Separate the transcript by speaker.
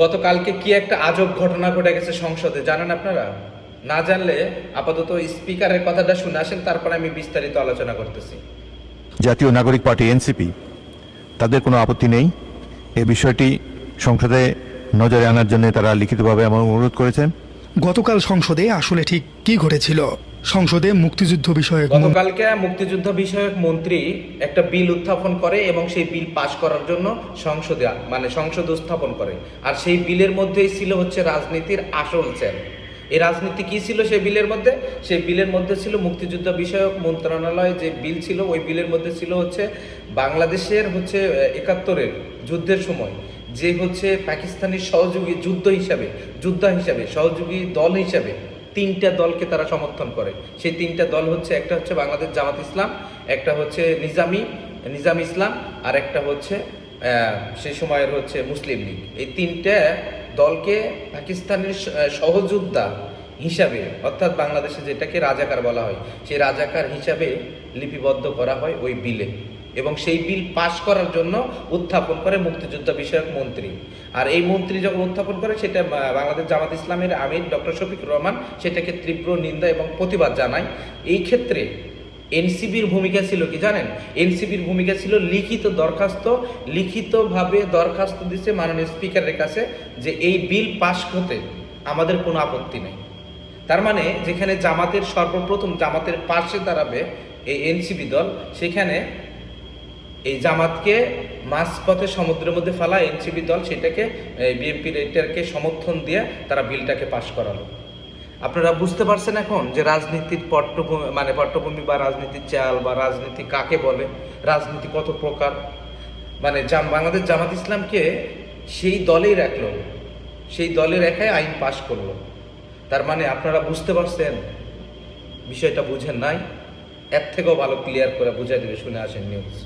Speaker 1: গতকালকে কি একটা আজব ঘটনা ঘটে গেছে সংসদে, জানেন আপনারা? না জানলে আপাতত স্পিকারের কথাটা শুনে আসেন, তারপরে আমি বিস্তারিত আলোচনা করতেছি।
Speaker 2: জাতীয় নাগরিক পার্টি এনসিপি তাদের কোনো আপত্তি নেই। এই বিষয়টি সংসদে নজরে আনার জন্য তারা লিখিতভাবে আমার অনুরোধ করেছেন।
Speaker 3: গতকাল সংসদে আসলে ঠিক কি ঘটেছিল? সংসদে মুক্তিযুদ্ধ বিষয়ক
Speaker 1: গতকালকে মুক্তিযুদ্ধ বিষয়ক মন্ত্রী একটা বিল উত্থাপন করে এবং সেই বিল পাশ করার জন্য সংসদে উত্থাপন করে। আর সেই বিলের মধ্যেই ছিল হচ্ছে রাজনীতির আসল চ্যাল। এই রাজনীতি কি ছিল সেই বিলের মধ্যে? সেই বিলের মধ্যে ছিল মুক্তিযুদ্ধ বিষয়ক মন্ত্রণালয় যে বিল ছিল, ওই বিলের মধ্যে ছিল হচ্ছে বাংলাদেশের হচ্ছে ৭১-এর যুদ্ধের সময় যে হচ্ছে পাকিস্তানি সহযোগী যোদ্ধা হিসাবে সহযোগী দল হিসাবে তিনটা দলকে তারা সমর্থন করে। সেই তিনটা দল হচ্ছে, একটা হচ্ছে বাংলাদেশ জামাত ইসলাম, একটা হচ্ছে নিজাম ইসলাম, আর একটা হচ্ছে সেই সময়ের হচ্ছে মুসলিম লীগ। এই তিনটা দলকে পাকিস্তানের সহযোদ্ধা হিসাবে, অর্থাৎ বাংলাদেশে যেটাকে রাজাকার বলা হয়, সেই রাজাকার হিসাবে লিপিবদ্ধ করা হয় ওই বিলে। এবং সেই বিল পাশ করার জন্য উত্থাপন করে মুক্তিযুদ্ধ বিষয়ক মন্ত্রী। আর এই মন্ত্রী যখন উত্থাপন করে, সেটা বাংলাদেশ জামাত ইসলামের আমির ডক্টর শফিকুর রহমান সেটাকে তীব্র নিন্দা এবং প্রতিবাদ জানায়। এই ক্ষেত্রে এনসিবির ভূমিকা ছিল কি জানেন? এনসিবির ভূমিকা ছিল লিখিতভাবে দরখাস্ত দিচ্ছে মাননীয় স্পিকারের কাছে যে এই বিল পাশ হতে আমাদের কোনো আপত্তি নেই। তার মানে যেখানে জামাতের পাশে দাঁড়াবে এই এনসিবি দল, সেখানে এই জামাতকে মাঝপথে সমুদ্রের মধ্যে ফেলা এনসিপি দল সেটাকে বিএনপির এটাকে সমর্থন দিয়ে তারা বিলটাকে পাশ করালো। আপনারা বুঝতে পারছেন এখন যে রাজনীতির পটভূমি বা রাজনীতির চাল বা রাজনীতি কাকে বলে, রাজনীতি কত প্রকার। বাংলাদেশ জামাত ইসলামকে সেই দলেই রাখলো, সেই দলে রেখায় আইন পাশ করলো। তার মানে আপনারা বুঝতে পারছেন বিষয়টা? বুঝেন নাই? এর থেকেও ভালো ক্লিয়ার করে বুঝাই দেবে, শুনে আসেন নিউজ।